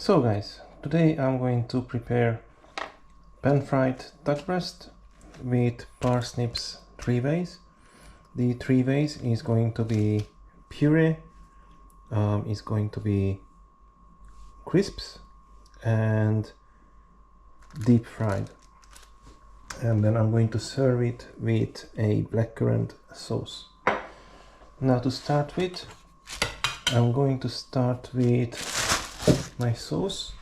So guys, today I'm going to prepare pan-fried duck breast with parsnips 3 ways. The 3 ways is going to be puree, is going to be crisps and deep fried. And then I'm going to serve it with a blackcurrant sauce. Now to start with, I'm going to start with my sauce.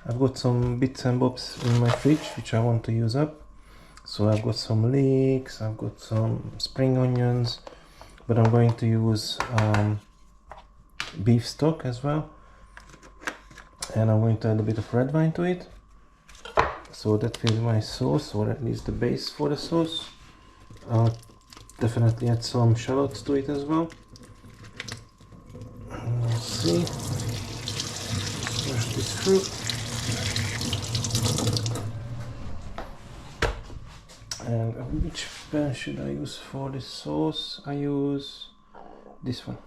I've got some bits and bobs in my fridge which I want to use up. So I've got some leeks, I've got some spring onions, but I'm going to use beef stock as well. And I'm going to add a bit of red wine to it. So that fills my sauce, or at least the base for the sauce. I'll definitely add some shallots to it as well. Let's see. Smash this through. And which pan should I use for this sauce? I use this one.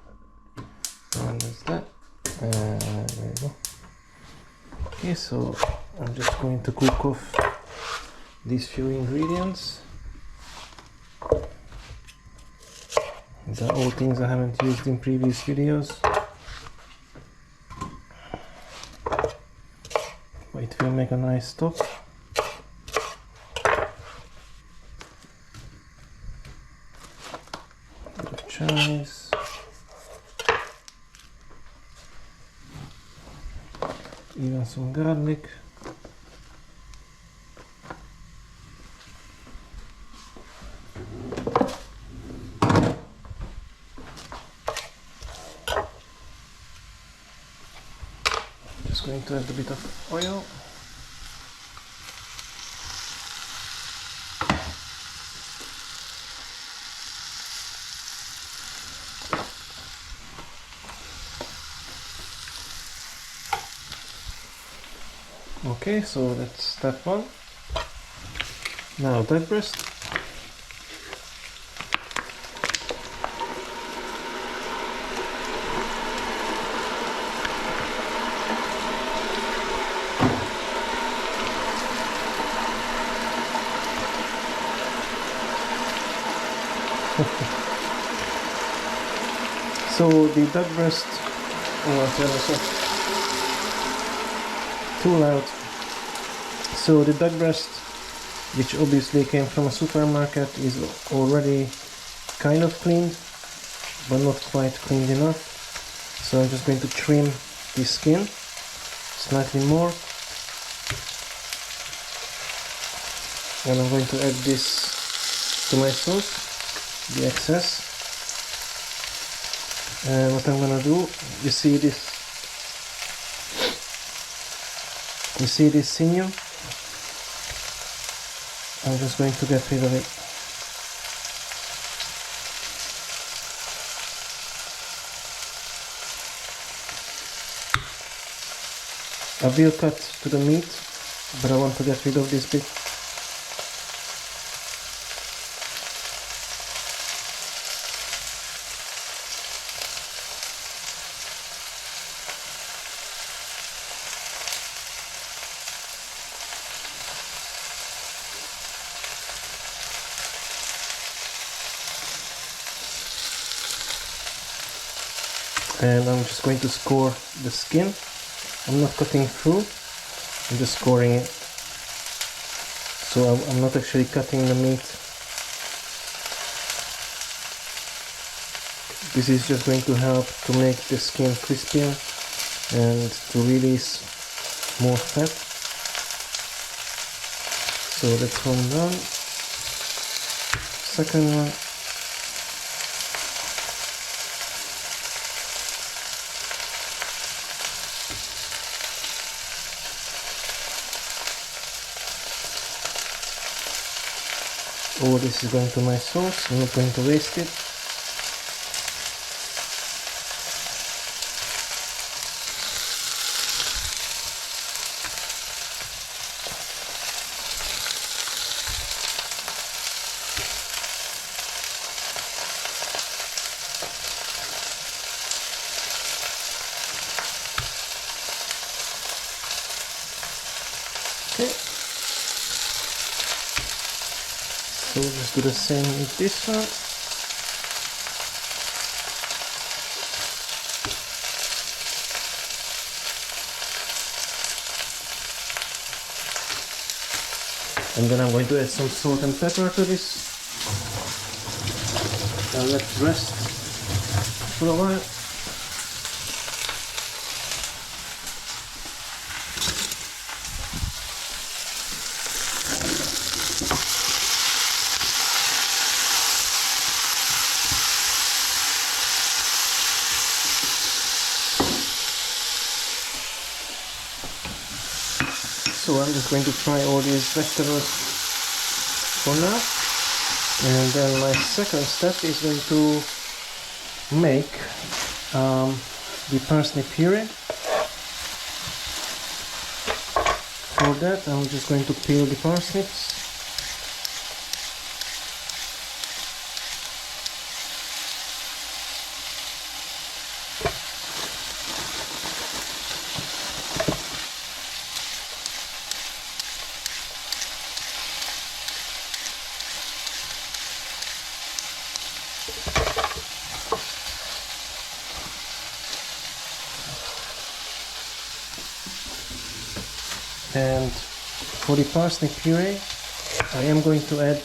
And that's that. And there you go. Okay, so I'm just going to cook off these few ingredients. These are all things I haven't used in previous videos, but it will make a nice stock. A bit of chives, even some garlic. Just going to add a bit of oil. Okay, so that's step one. Now duck breast. So the duck breast, too loud. So the duck breast, which obviously came from a supermarket, is already kind of cleaned, but not quite cleaned enough. So I'm just going to trim the skin slightly more, and I'm going to add this to my sauce, the excess. And what I'm gonna do, you see this sinew? I'm just going to get rid of it. I will cut to the meat, but I want to get rid of this bit. And I'm just going to score the skin. I'm not cutting through, I'm just scoring it. So I'm not actually cutting the meat. This is just going to help to make the skin crispier and to release more fat. So that's one done. Second one. Oh, this is going to my sauce. I'm not going to waste it. Okay. So let's do the same with this one. And then I'm going to add some salt and pepper to this. And let it rest for a while. So I'm just going to fry all these vegetables for now. And then my second step is going to make the parsnip puree. For that I'm just going to peel the parsnips. And for the parsnip puree, I am going to add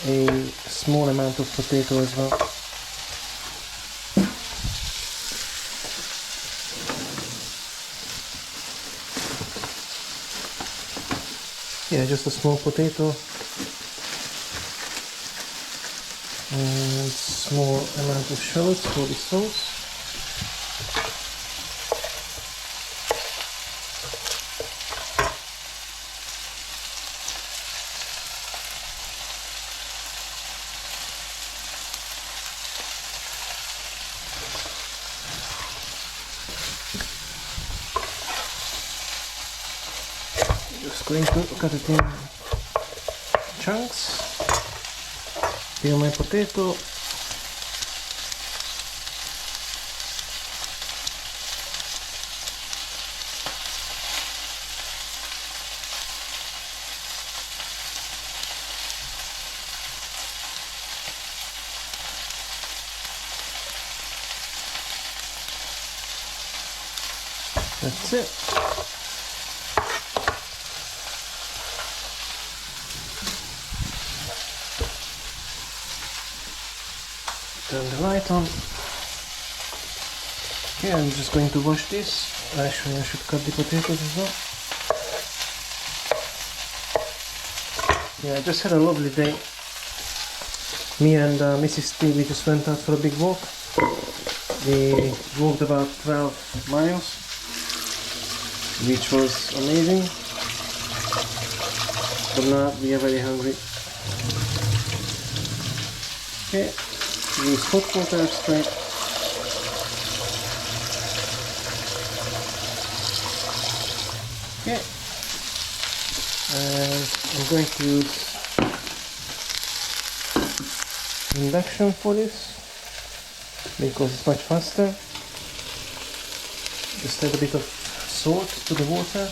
a small amount of potato as well. Yeah, just a small potato and small amount of shallots for the sauce. Just going to cut it in chunks, peel my potato, that's it. Turn the light on. Okay, I'm just going to wash this. Actually, I should cut the potatoes as well. Yeah, I just had a lovely day. Me and Mrs. T, we just went out for a big walk. We walked about 12 miles, which was amazing. But now we are very hungry. Okay. Use hot water straight. Okay. And I'm going to use induction for this because it's much faster. Just add a bit of salt to the water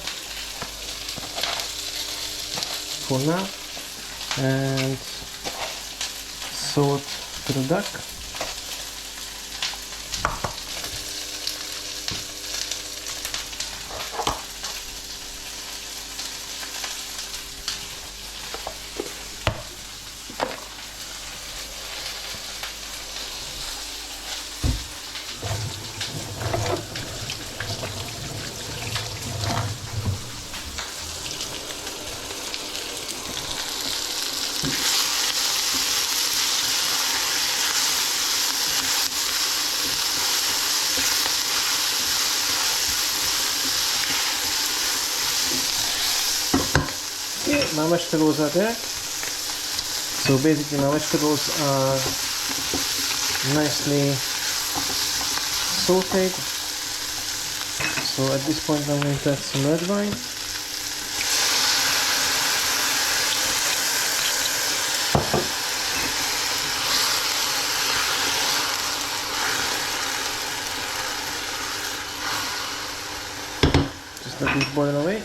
for now and salt to the duck. My vegetables are there. So basically my vegetables are nicely sauteed. So at this point I'm going to add some red wine. Just let this boil away.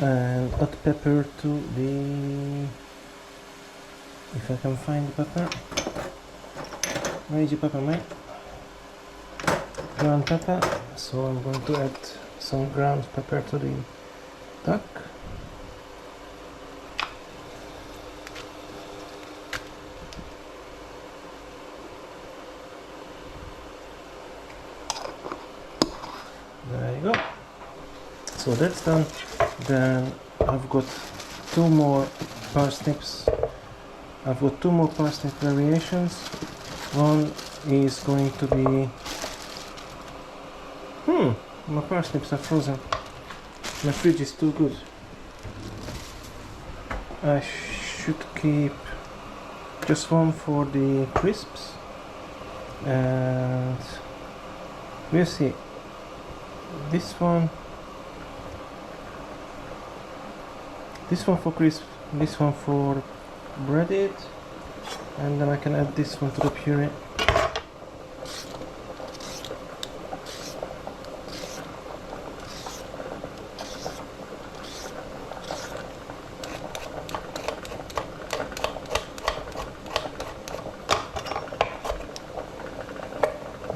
and add pepper to the, if I can find the pepper. Where is your pepper, mate? Ground pepper. So I'm going to add some ground pepper to the duck. There you go. So that's done. Then I've got two more parsnips. I've got two more parsnip variations. One is going to be... my parsnips are frozen. My fridge is too good. I should keep just one for the crisps. And we'll see. This one for crisp, this one for breaded, and then I can add this one to the puree.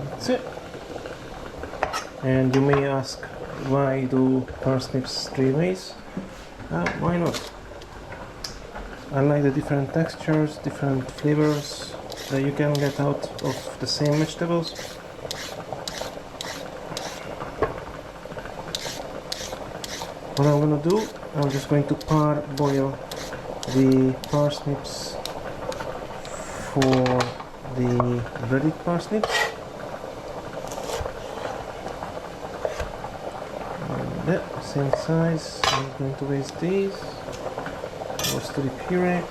That's it. And you may ask, why do parsnips 3 ways? Why not? I like the different textures, different flavors that you can get out of the same vegetables. What I'm gonna do, I'm just going to parboil the parsnips for the breaded parsnips. Yeah, same size. I'm going to raise these. Goes to the puree.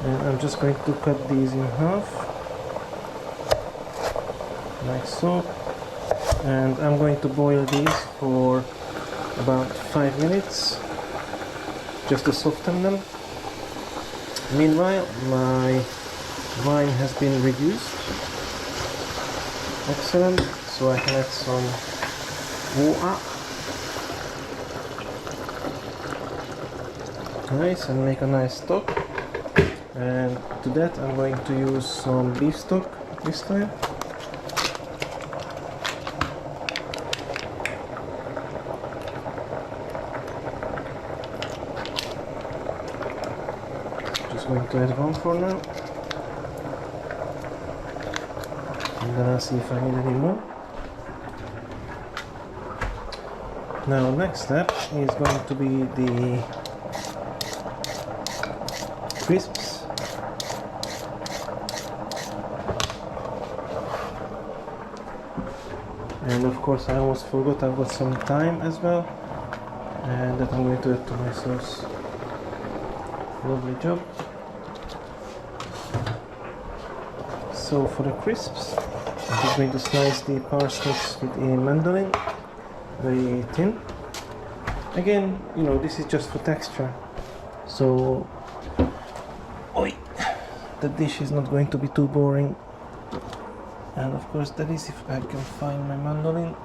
And I'm just going to cut these in half, like so. And I'm going to boil these for about 5 minutes, just to soften them. Meanwhile, my wine has been reduced. Excellent. So I can add some water. Nice, and make a nice stock. And to that I'm going to use some beef stock this time. Just going to add one for now. And then I'll see if I need any more. Now next step is going to be the crisps. And of course I almost forgot, I've got some thyme as well, and that I'm going to add to my sauce. Lovely job. So for the crisps, I'm just going to slice the parsnips with a mandolin, very thin. Again, you know, this is just for texture, so the dish is not going to be too boring. And of course that is if I can find my mandolin.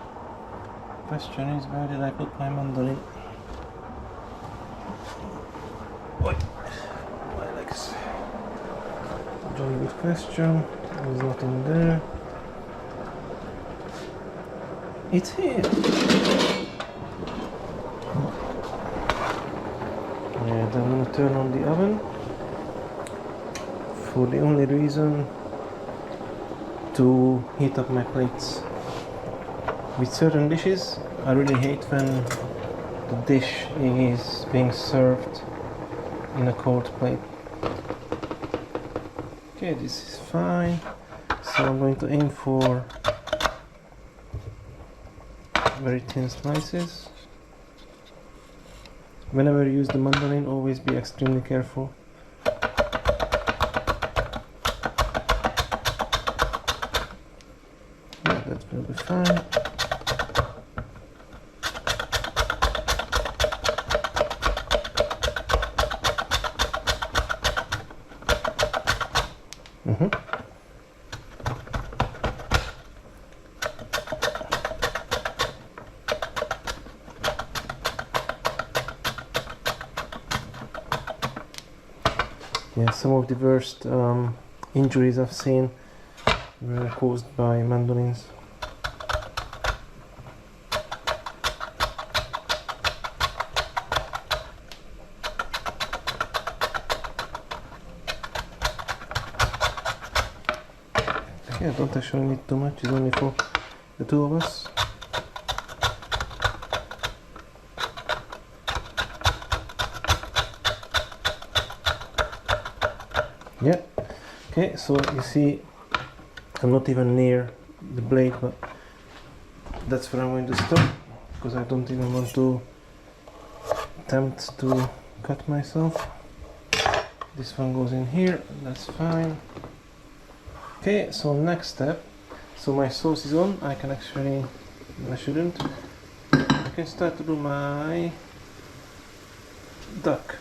Question is, where did I put my mandolin? Oi, my legs. Jolly good question. There's nothing there. It's here. And I'm gonna turn on the oven for the only reason to heat up my plates. With certain dishes, I really hate when the dish is being served in a cold plate. Okay, this is fine. So I'm going to aim for very thin slices. Whenever you use the mandolin, always be extremely careful. Yeah, that will be fine. Yeah, some of the worst injuries I've seen were caused by mandolins. Yeah, don't actually need too much, it's only for the two of us. Yeah, okay, so you see I'm not even near the blade, but that's where I'm going to stop because I don't even want to attempt to cut myself. This one goes in here, that's fine. Okay, so next step, so my sauce is on, I can actually, I shouldn't, I can start to do my duck.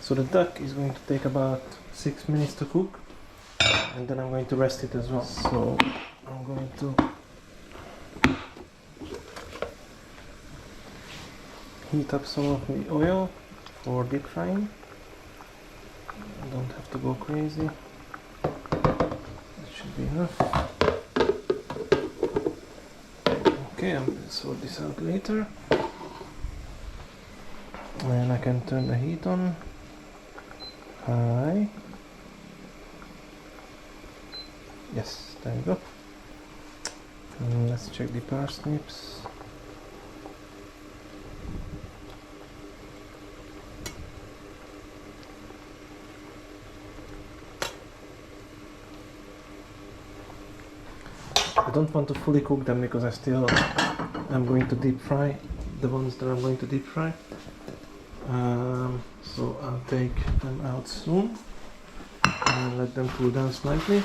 So the duck is going to take about 6 minutes to cook, and then I'm going to rest it as well. So I'm going to heat up some of the oil for deep frying. I don't have to go crazy. That should be enough. Okay, I'm going to sort this out later. And I can turn the heat on. High. Yes, there you go. And let's check the parsnips. I don't want to fully cook them because I'm going to deep fry the ones that I'm going to deep fry. So I'll take them out soon and let them cool down slightly.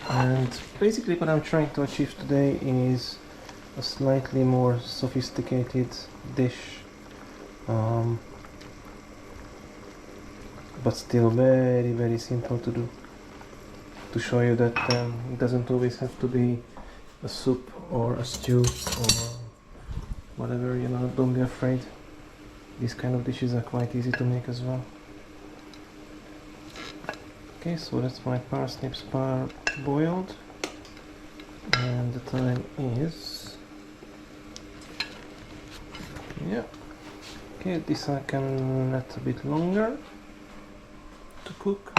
And basically what I'm trying to achieve today is a slightly more sophisticated dish, but still very simple to do, to show you that it doesn't always have to be a soup or a stew or whatever, you know, don't be afraid. These kind of dishes are quite easy to make as well. Okay, so that's my parsnips boiled, and the time is, yeah, okay, this I can let a bit longer to cook.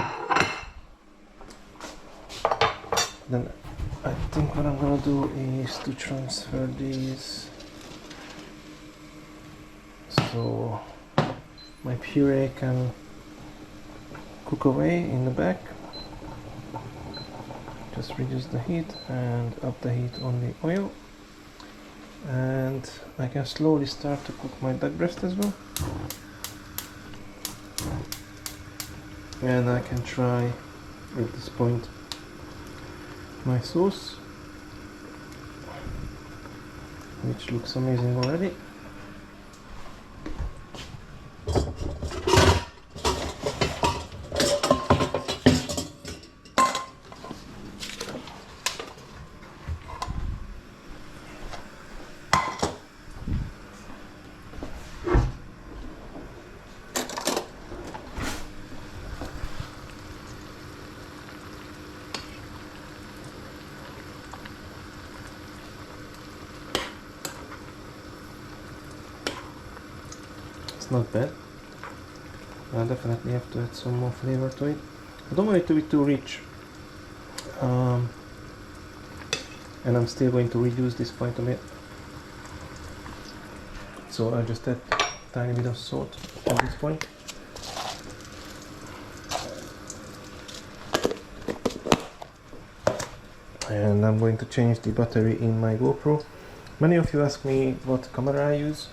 Then I think what I'm gonna do is to transfer these, so my puree can cook away in the back. Just reduce the heat and up the heat on the oil, and I can slowly start to cook my duck breast as well. And I can try at this point my sauce, which looks amazing already. It's not bad. I definitely have to add some more flavor to it. I don't want it to be too rich, and I'm still going to reduce this quite a bit. So I'll just add a tiny bit of salt at this point. And I'm going to change the battery in my GoPro. Many of you ask me what camera I use.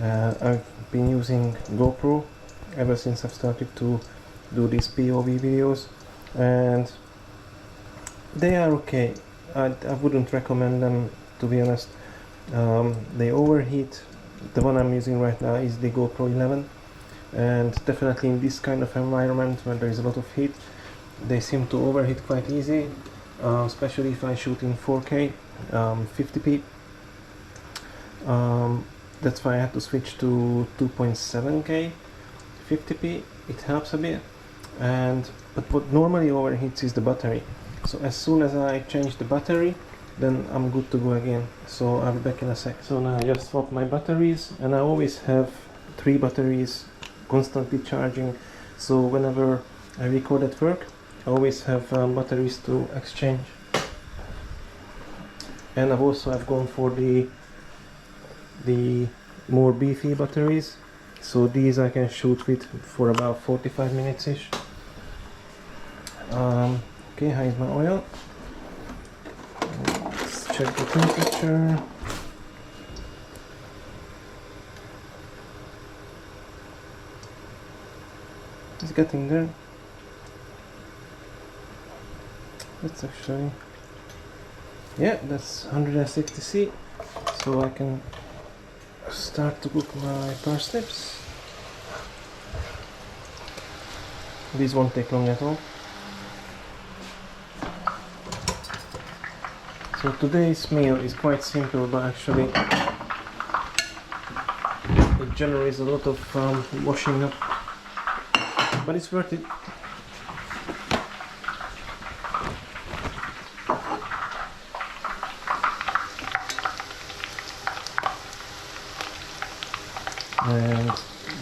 I've been using GoPro ever since I've started to do these POV videos, and they are okay. I wouldn't recommend them, to be honest. They overheat. The one I'm using right now is the GoPro 11, and definitely in this kind of environment where there is a lot of heat, they seem to overheat quite easy, especially if I shoot in 4K 50p. That's why I had to switch to 2.7K 50p, it helps a bit. But what normally overheats is the battery. So as soon as I change the battery, then I'm good to go again. So I'll be back in a sec. So now I just swapped my batteries, and I always have 3 batteries constantly charging. So whenever I record at work, I always have batteries to exchange. And I've gone for the more beefy batteries. So these I can shoot with for about 45 minutes ish. Okay, here's my oil. Let's check the temperature. It's getting there. That's actually, yeah, that's 160 C. So I can start to cook my parsnips. These won't take long at all. So today's meal is quite simple, but actually it generates a lot of washing up, but it's worth it. And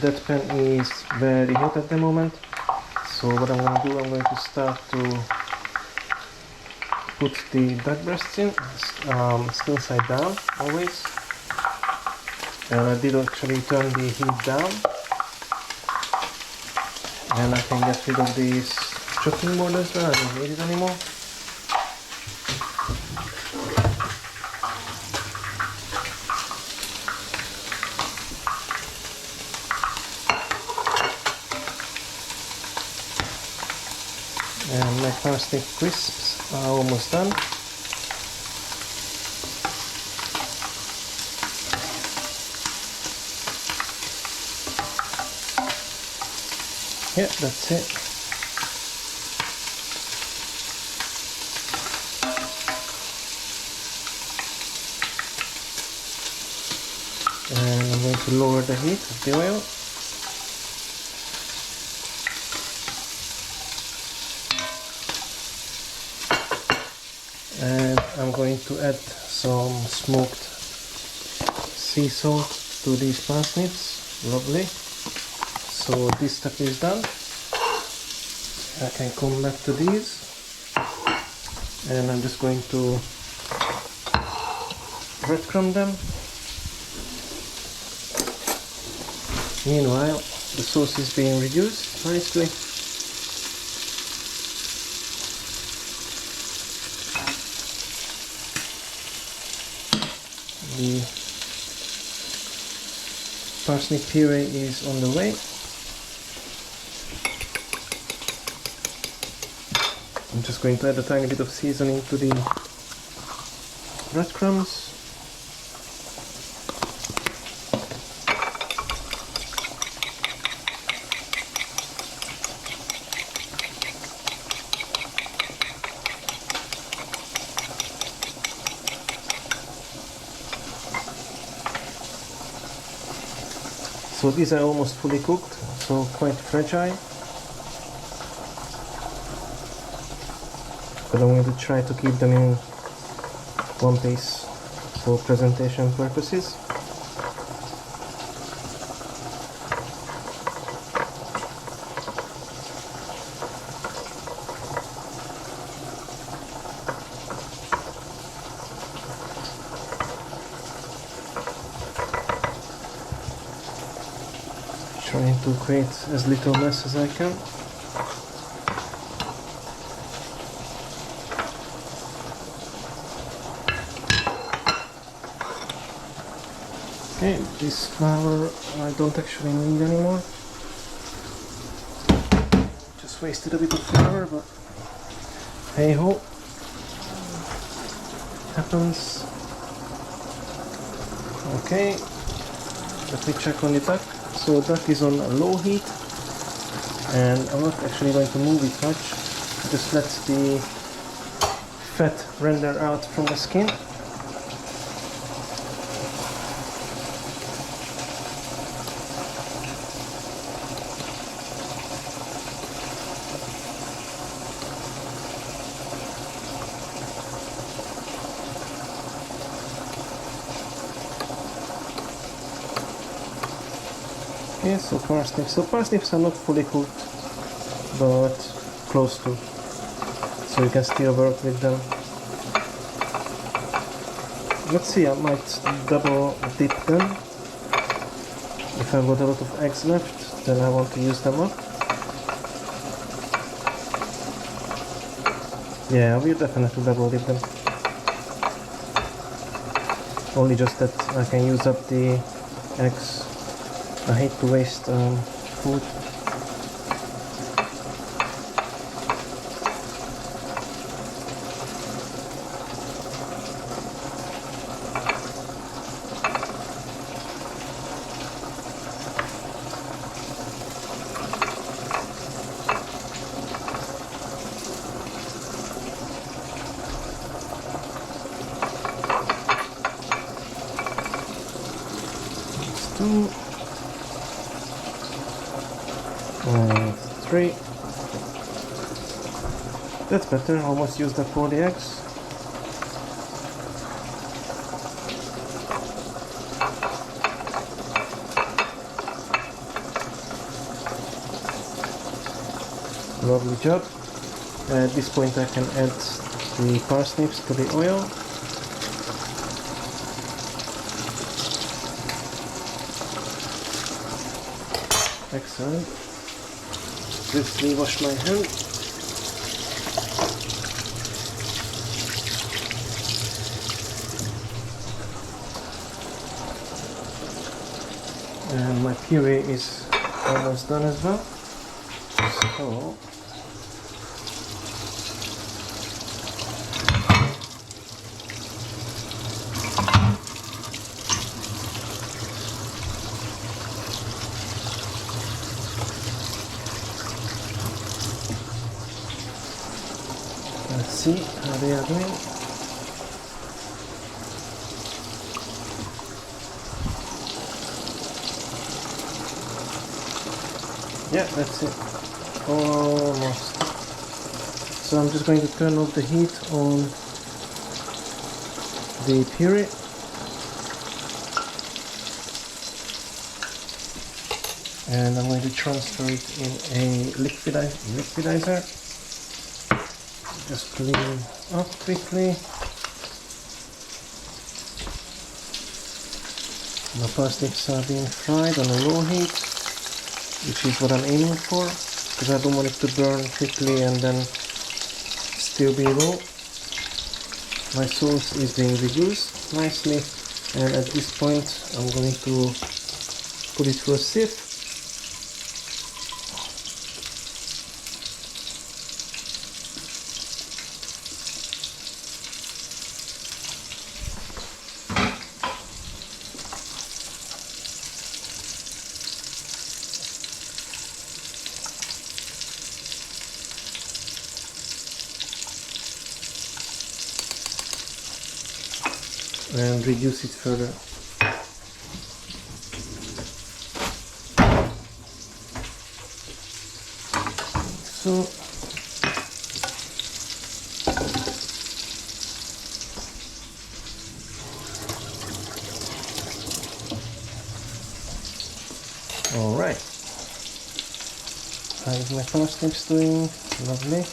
that pan is very hot at the moment, so what I'm going to do, I'm going to start to put the duck breasts in, skin side down always, and I did actually turn the heat down, and I can get rid of these chopping board as well. I don't need it anymore. And my parsnip crisps are almost done. Yeah, that's it. And I'm going to lower the heat of the oil. And I'm going to add some smoked sea salt to these parsnips. Lovely. So this step is done. I can come back to these, and I'm just going to breadcrumb them. Meanwhile, the sauce is being reduced nicely. The parsnip puree is on the way. I'm just going to add a tiny bit of seasoning to the breadcrumbs. So these are almost fully cooked, so quite fragile. But I'm going to try to keep them in one piece for presentation purposes. Trying to create as little mess as I can. Okay, this flour I don't actually need anymore. Just wasted a bit of flour, but hey ho, happens. Okay, let me check on the duck. So duck is on a low heat, and I'm not actually going to move it much. Just let the fat render out from the skin. Okay, so parsnips. So parsnips are not fully cooked, but close to. So you can still work with them. Let's see, I might double dip them. If I've got a lot of eggs left, then I want to use them up. Yeah, I will definitely double dip them. Only just that I can use up the eggs. I hate to waste food. Two and three. That's better. Almost used up all the eggs. Lovely job. At this point I can add the parsnips to the oil. Excellent. Quickly wash my hand. And my puree is almost done as well. So let's see how they are doing. Yeah, that's it. Almost. So I'm just going to turn off the heat on the puree. And I'm going to transfer it in a liquidizer. Just clean up quickly. My parsnips are being fried on a low heat, which is what I'm aiming for, because I don't want it to burn quickly and then still be raw. My sauce is being reduced nicely, and at this point I'm going to put it through a sieve. And reduce it further. So all right, how is my parsnips doing? Lovely.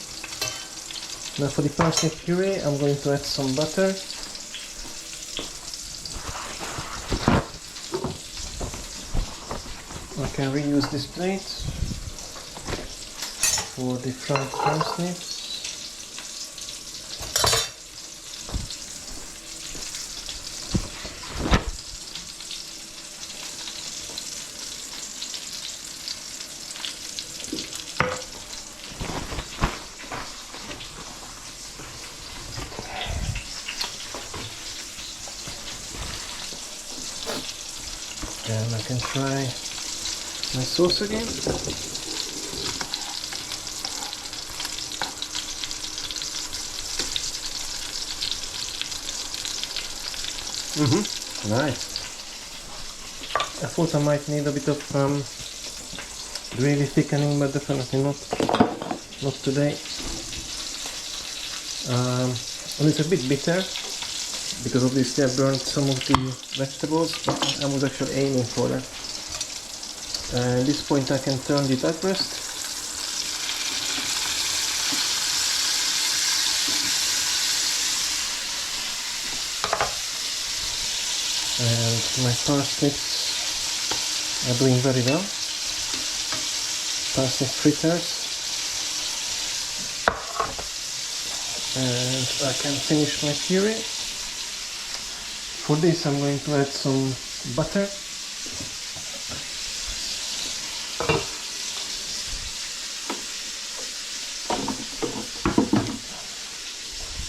Now for the parsnip puree I'm going to add some butter. I can reuse this plate for the fried parsnips. And I can try my sauce again. Nice. I thought I might need a bit of gravy thickening, but definitely not today. And it's a bit bitter because obviously I burned some of the vegetables, but I was actually aiming for that. At this point I can turn the duck breast. And my parsnips are doing very well. Parsnip fritters. And I can finish my puree. For this I'm going to add some butter.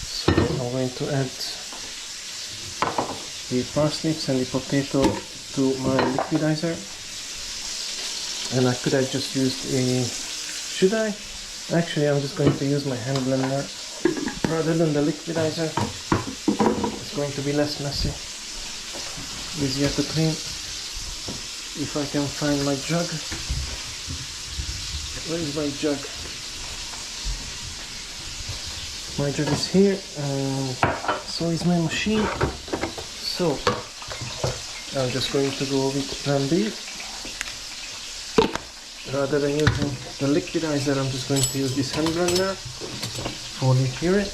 So I'm going to add the parsnips and the potato to my liquidizer. And I could have just used a... should I? Actually I'm just going to use my hand blender rather than the liquidizer. It's going to be less messy, easier to clean. If I can find my jug. Where is my jug? My jug is here, and so is my machine. So I'm just going to go with plan B. Rather than using the liquidizer, I'm just going to use this hand blender for the puree.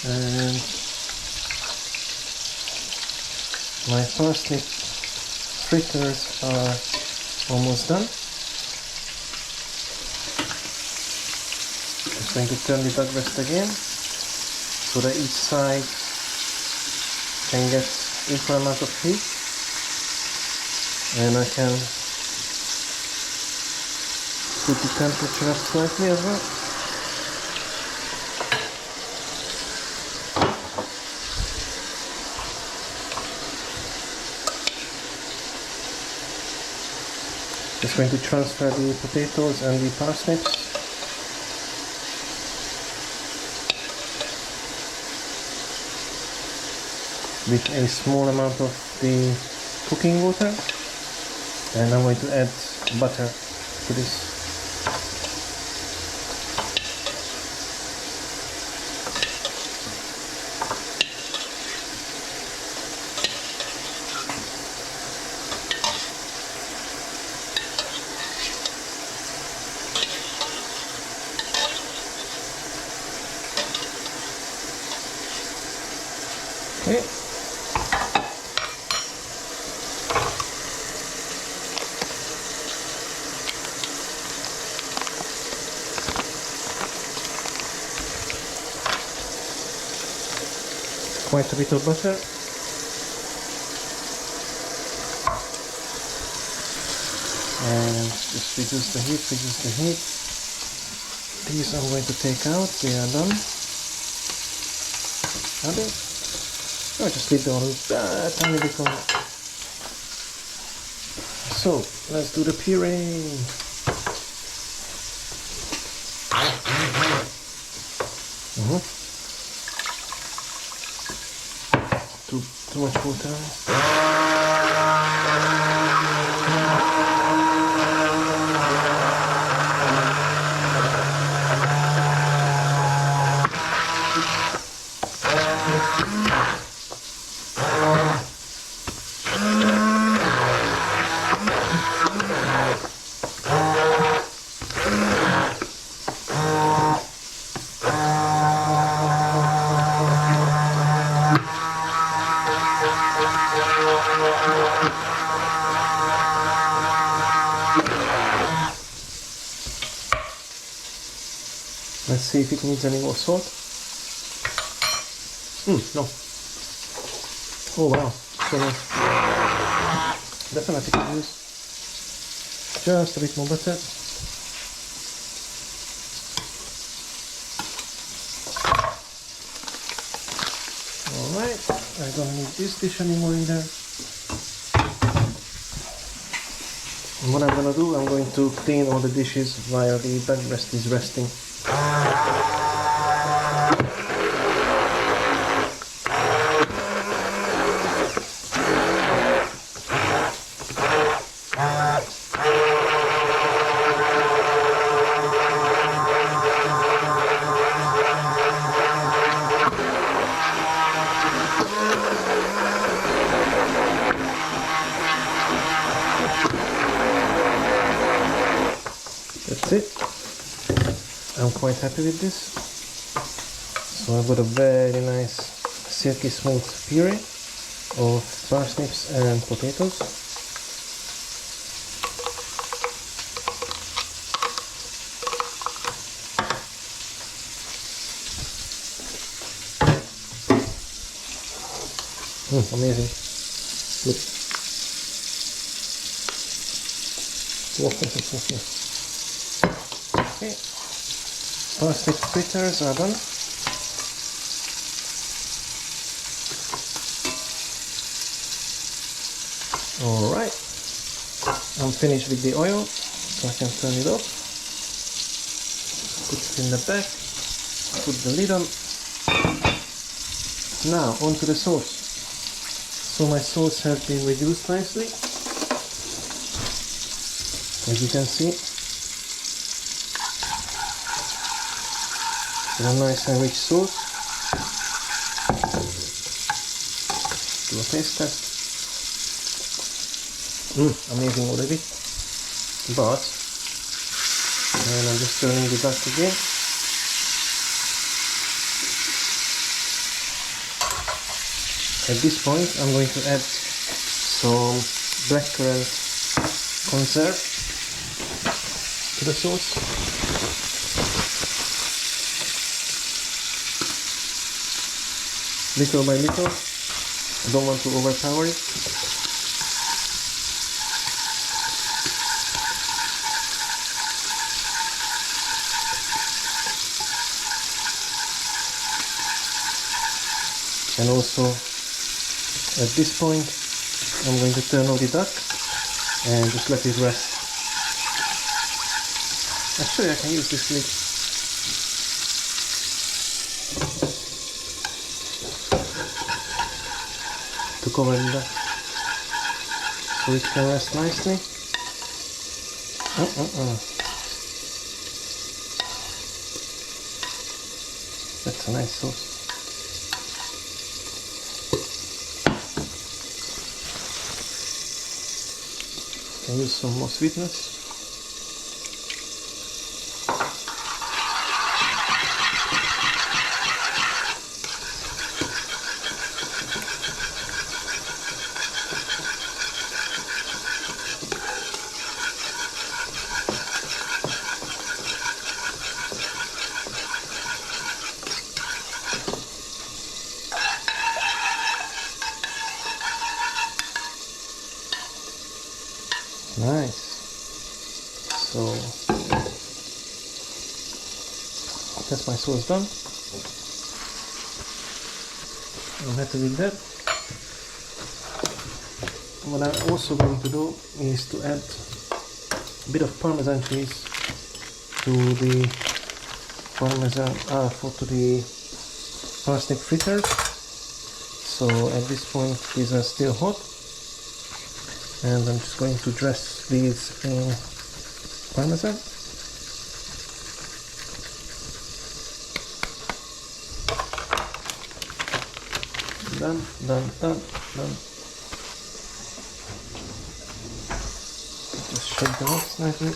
And my parsnip fritters are almost done. Just going to turn the duck breast again so that each side can get equal amount of heat, and I can put the temperature up slightly as well. Just going to transfer the potatoes and the parsnips. With a small amount of the cooking water, and I'm going to add butter to this. Okay. Quite a bit of butter. And just reduce the heat, reduce the heat. These I'm going to take out, they are done. Are they? Oh, just leave them on a tiny bit on. So, let's do the puree. Too much water. Let's see if it needs any more salt. No. Oh wow, so definitely could use just a bit more butter. Alright, I don't need this dish anymore either. And what I'm gonna do, I'm going to clean all the dishes while the duck breast is resting. that's it. I'm quite happy with this. So I've got a very nice silky smooth puree of parsnips and potatoes. Amazing. Look. Okay. Parsnip fritters are done. Alright. I'm finished with the oil, so I can turn it off. Put it in the back. Put the lid on. Now onto the sauce. So my sauce has been reduced nicely, as you can see. It's a nice and rich sauce. Do a taste test. Amazing already. But, and I'm just turning the duck again. At this point, I'm going to add some blackcurrant conserve to the sauce. Little by little. I don't want to overpower it. And also, at this point, I'm going to turn off the duck and just let it rest. Actually, I can use this lid. To cover the duck, so it can rest nicely. That's a nice sauce. Can use some more sweetness. Nice. So that's my sauce done. I'm happy with that. What I'm also going to do is to add a bit of Parmesan cheese to the to the parsnip fritters. So at this point these are still hot, and I'm just going to dress these in Parmesan. Done. Just shake them up nicely.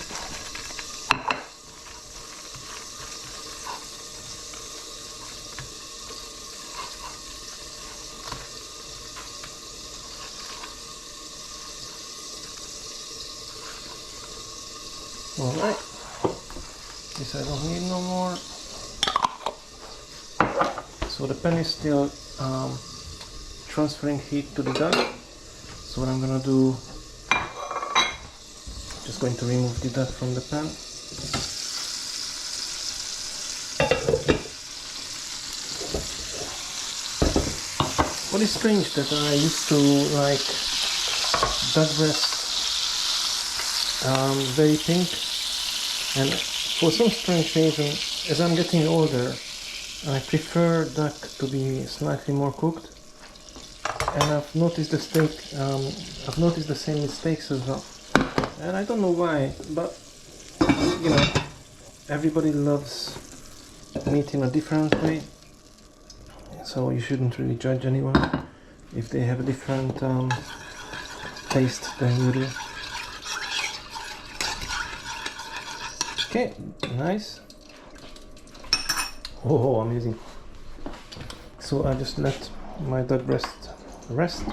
Alright, this I don't need no more. So the pan is still transferring heat to the duck. So what I'm gonna do, just going to remove the duck from the pan. What is strange that I used to like duck breast very pink, and for some strange reason, as I'm getting older, I prefer duck to be slightly more cooked, and I've noticed the same mistakes as well, and I don't know why, but you know, everybody loves meat in a different way, so you shouldn't really judge anyone if they have a different taste than you do. Okay, nice. Oh, amazing. So I just let my duck breast rest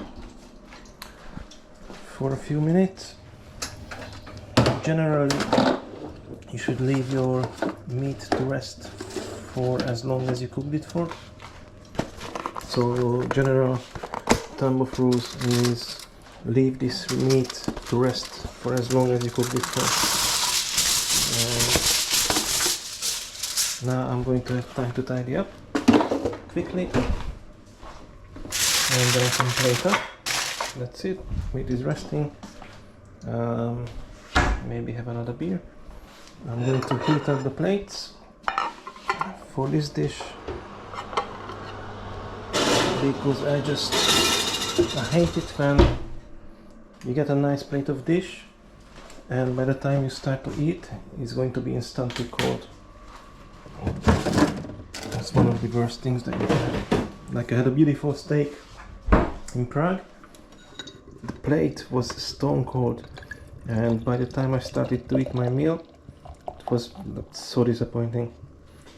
for a few minutes. Generally, you should leave your meat to rest for as long as you cooked it for. So general thumb of rules is leave this meat to rest for as long as you cooked it for. Now I'm going to have time to tidy up quickly, and then I can plate up. That's it. Meat is resting. Maybe have another beer. I'm going to heat up the plates for this dish because I hate it when you get a nice plate of dish and by the time you start to eat it's going to be instantly cold. That's one of the worst things that you can have. Like I had a beautiful steak in Prague. The plate was stone cold, and by the time I started to eat my meal, it was so disappointing.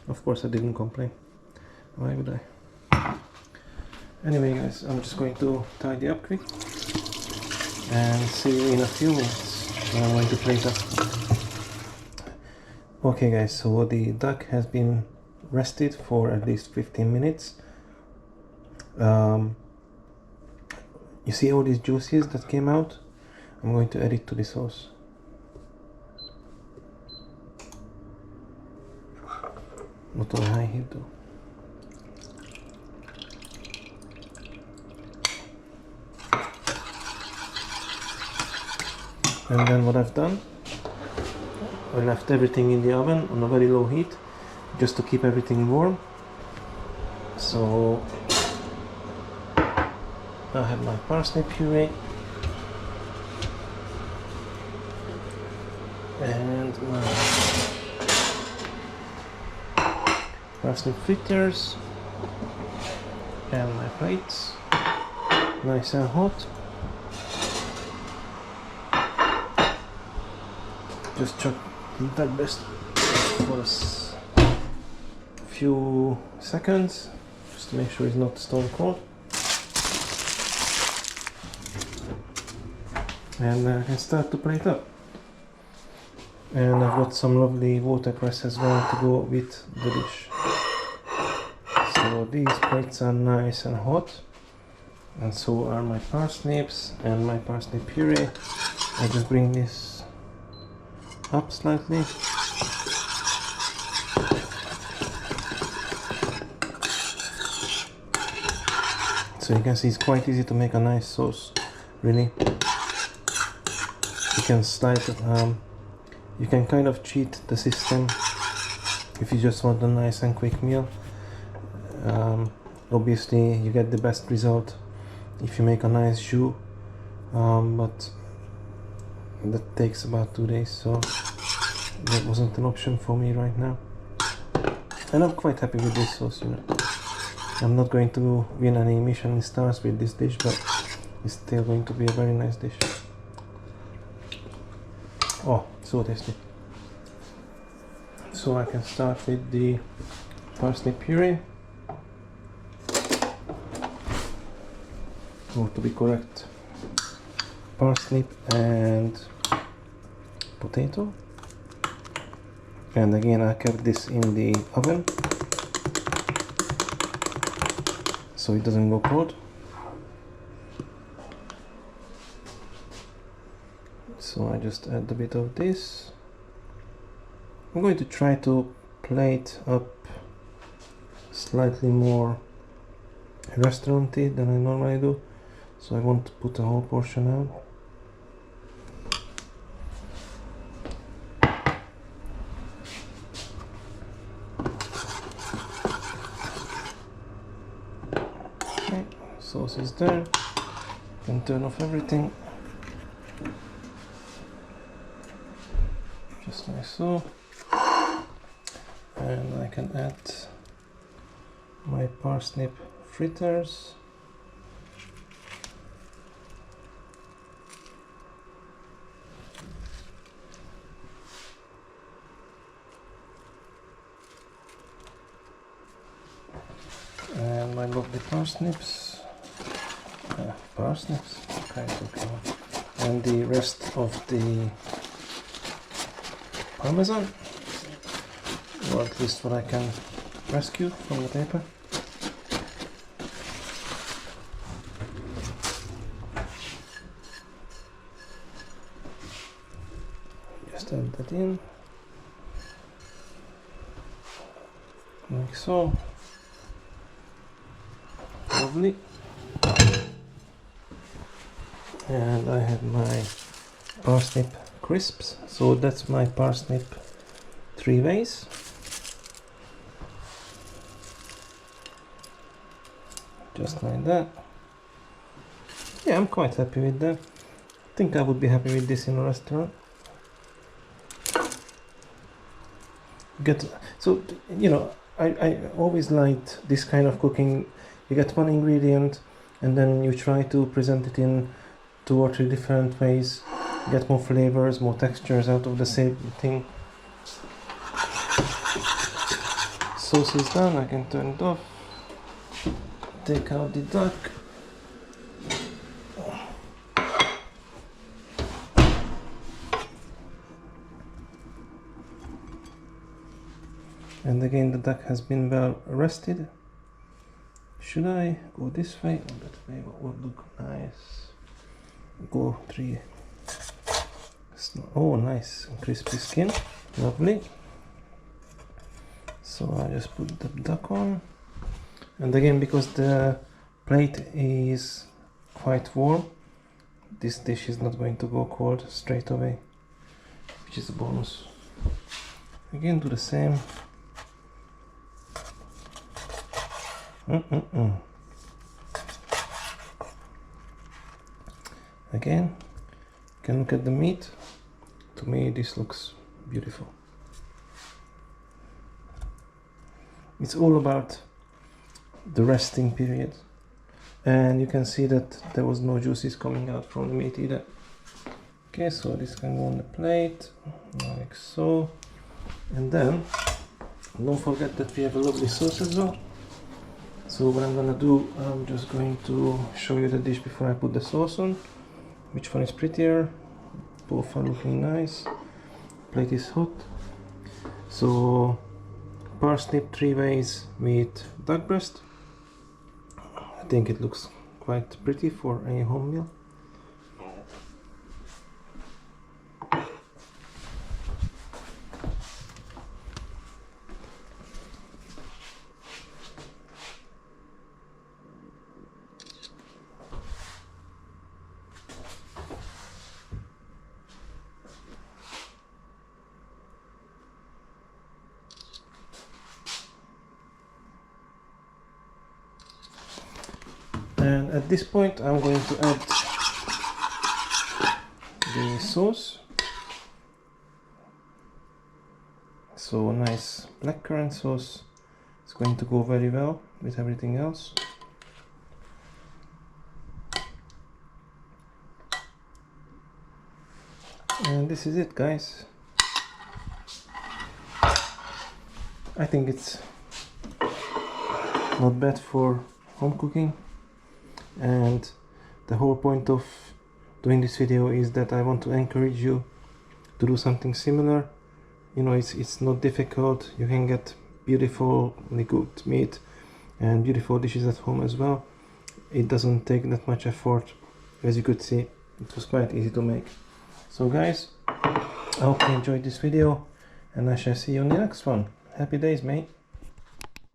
Of course I didn't complain. Why would I? Anyway guys, I'm just going to tidy up quick and see you in a few minutes when I'm going to plate up. Okay guys, so the duck has been rested for at least 15 minutes. You see all these juices that came out? I'm going to add it to the sauce. Not on high heat though. And then what I've done, I left everything in the oven on a very low heat just to keep everything warm. So I have my parsnip puree and my parsnip fritters and my plates, nice and hot. Just chuck that breast for a few seconds just to make sure it's not stone cold. And I can start to plate up. And I've got some lovely watercress as well to go with the dish. So these plates are nice and hot, and so are my parsnips and my parsnip puree. I just bring this up slightly. So you can see it's quite easy to make a nice sauce, really. You can slide, you can kind of cheat the system if you just want a nice and quick meal. Obviously you get the best result if you make a nice jus, but that takes about 2 days, so that wasn't an option for me right now. And I'm quite happy with this sauce, you know. I'm not going to win any Michelin stars with this dish, but it's still going to be a very nice dish. Oh, so tasty. So I can start with the parsnip puree. Or to be correct, parsnip and potato. And again I kept this in the oven so it doesn't go cold. So I just add a bit of this. I'm going to try to plate up slightly more restauranty than I normally do, so I won't put a whole portion out. Okay, sauce is there. You can turn off everything. Just like so. And I can add my parsnip fritters. the parsnips, okay, it's okay, and the rest of the parmesan, or at least what I can rescue from the paper. Just add that in, like so. Lovely. And I have my parsnip crisps, so that's my parsnip 3 ways. Just like that. Yeah, I'm quite happy with that. I think I would be happy with this in a restaurant. So, you know, I always liked this kind of cooking. You get one ingredient and then you try to present it in 2 or 3 different ways, get more flavors, more textures out of the same thing. Sauce is done, I can turn it off, take out the duck. And again, the duck has been well rested. Should I go this way or that way? What would look nice? Go 3. Oh, nice crispy skin, lovely. So I just put the duck on, and again, because the plate is quite warm, this dish is not going to go cold straight away, which is a bonus. Again, do the same. Again, you can look at the meat. To me, this looks beautiful. It's all about the resting period, and you can see that there was no juices coming out from the meat either. Okay, so this can go on the plate like so, and then don't forget that we have a lovely sauce as well. So what I'm gonna do, I'm just going to show you the dish before I put the sauce on. Which one is prettier? Both are looking nice. Plate is hot. So parsnip 3 ways with duck breast. I think it looks quite pretty for a home meal. And at this point I'm going to add the sauce. So a nice blackcurrant sauce is going to go very well with everything else. And this is it, guys. I think it's not bad for home cooking. And the whole point of doing this video is that I want to encourage you to do something similar. You know, it's not difficult. You can get beautifully cooked meat and beautiful dishes at home as well. It doesn't take that much effort. As you could see, it was quite easy to make. So guys, I hope you enjoyed this video, and I shall see you on the next one. Happy days, mate.